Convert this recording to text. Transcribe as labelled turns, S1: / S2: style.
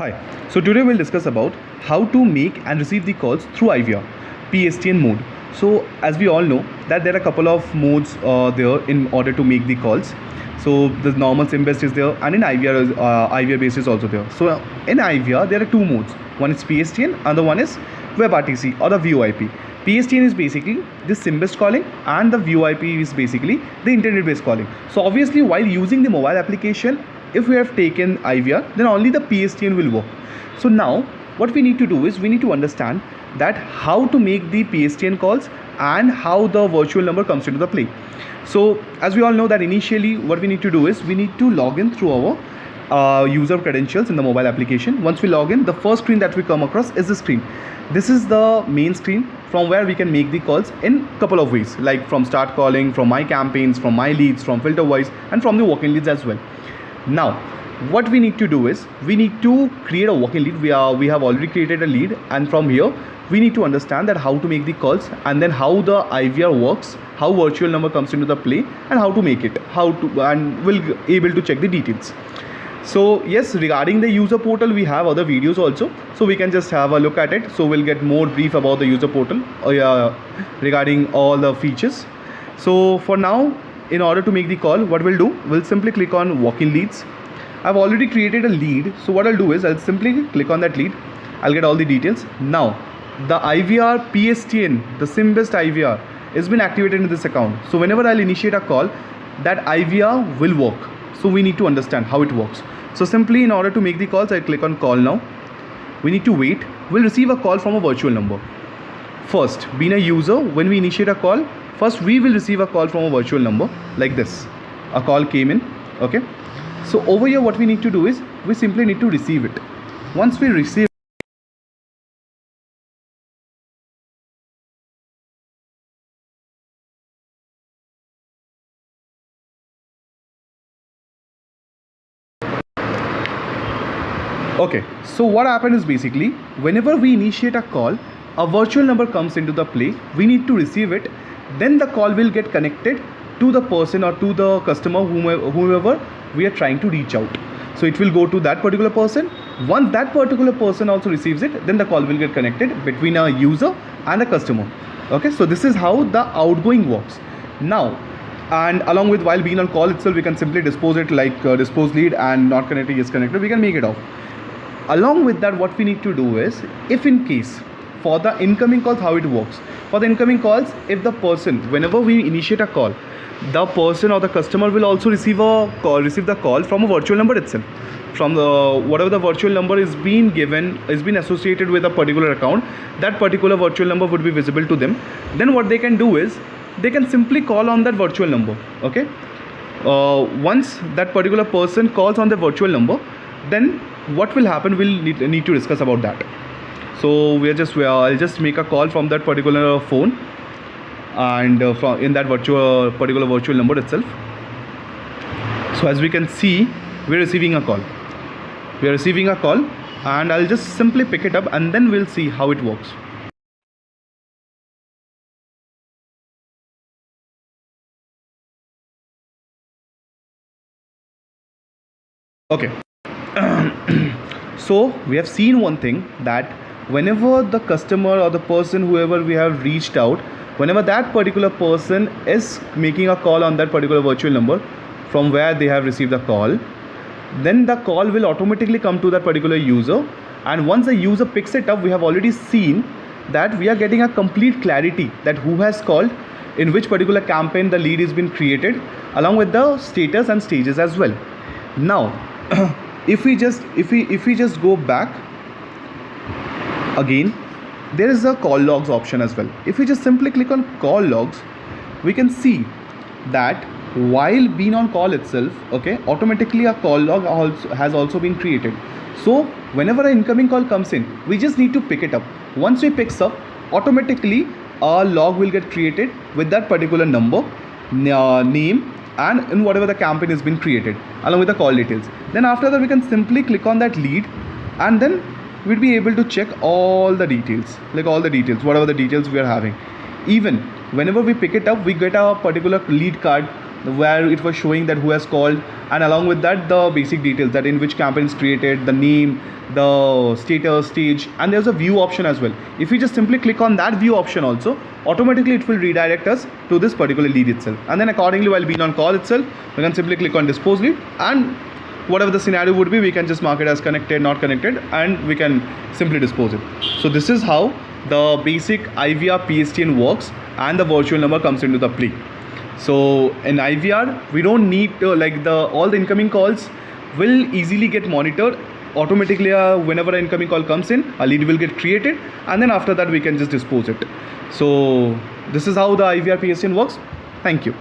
S1: Hi, so today we'll discuss about how to make and receive the calls through IVR, PSTN mode. So as we all know that there are a couple of modes there in order to make the calls. So the normal SIM based is there, and in IVR based is also there. So in IVR there are two modes. One is PSTN, other one is WebRTC or the VoIP. PSTN is basically the SIM based calling, and the VoIP is basically the internet based calling. So obviously while using the mobile application, if we have taken IVR, then only the PSTN will work. So now what we need to do is we need to understand that how to make the PSTN calls and how the virtual number comes into the play. So as we all know that initially what we need to do is we need to log in through our user credentials in the mobile application. Once we log in, the first screen that we come across is the screen. This is the main screen from where we can make the calls in couple of ways, like from start calling, from my campaigns, from my leads, from filter voice, and from the walk-in leads as well. Now what we need to do is we need to create a walk-in lead. We have already created a lead, and from here we need to understand that how to make the calls, and then how the IVR works, how virtual number comes into the play, and how to make it, and we'll able to check the details. So yes, regarding the user portal we have other videos also, so we can just have a look at it. So we'll get more brief about the user portal regarding all the features. So for now, in order to make the call, what we'll do, we'll simply click on walk-in leads. I've already created a lead, so what I'll do is I'll simply click on that lead. I'll get all the details. Now the IVR PSTN, the SIM based IVR, has been activated in this account. So whenever I'll initiate a call, that IVR will work. So we need to understand how it works. So simply in order to make the calls, I click on call now. We need to wait. We'll receive a call from a virtual number. First, being a user, when we initiate a call, first we will receive a call from a virtual number like this. A call came in, okay? So over here what we need to do is we simply need to receive it. Once we receive, okay, so what happened is basically whenever we initiate a call, a virtual number comes into the play, we need to receive it, then the call will get connected to the person or to the customer, whomever we are trying to reach out. So it will go to that particular person. Once that particular person also receives it, then the call will get connected between a user and a customer. Okay, so this is how the outgoing works. Now, and along with while being on call itself, we can simply dispose it like dispose lead, and not connected is connected, we can make it off. Along with that, what we need to do is, if in case for the incoming calls, how it works. For the incoming calls, if the person, whenever we initiate a call, the person or the customer will also receive the call from a virtual number itself. From the whatever the virtual number is being given, is being associated with a particular account, that particular virtual number would be visible to them. Then what they can do is they can simply call on that virtual number. Okay. Once that particular person calls on the virtual number, then what will happen, we'll need to discuss about that. So I'll just make a call from that particular phone, and from in that particular virtual number itself. So as we can see, we're receiving a call, and I'll just simply pick it up, and then we'll see how it works. Okay. So we have seen one thing, that whenever the customer or the person, whoever we have reached out, whenever that particular person is making a call on that particular virtual number from where they have received the call, then the call will automatically come to that particular user. And once the user picks it up, we have already seen that we are getting a complete clarity that who has called, in which particular campaign the lead has been created, along with the status and stages as well. Now if we just go back again, there is a call logs option as well. If we just simply click on call logs, we can see that while being on call itself, okay, automatically a call log has also been created. So whenever an incoming call comes in, we just need to pick it up. Once we picks up, automatically a log will get created with that particular number, name, and in whatever the campaign has been created, along with the call details. Then after that, we can simply click on that lead, and then we'll be able to check all the details, whatever the details we are having. Even whenever we pick it up, we get a particular lead card where it was showing that who has called, and along with that the basic details, that in which campaign is created, the name, the status, stage, and there's a view option as well. If we just simply click on that view option also, automatically it will redirect us to this particular lead itself, and then accordingly while being on call itself, we can simply click on dispose lead, and whatever the scenario would be, we can just mark it as connected, not connected, and we can simply dispose it. So this is how the basic IVR PSTN works, and the virtual number comes into the play. So in IVR, we don't need to, like, all the incoming calls will easily get monitored automatically. Whenever an incoming call comes in, a lead will get created, and then after that we can just dispose it. So this is how the IVR PSTN works. Thank you.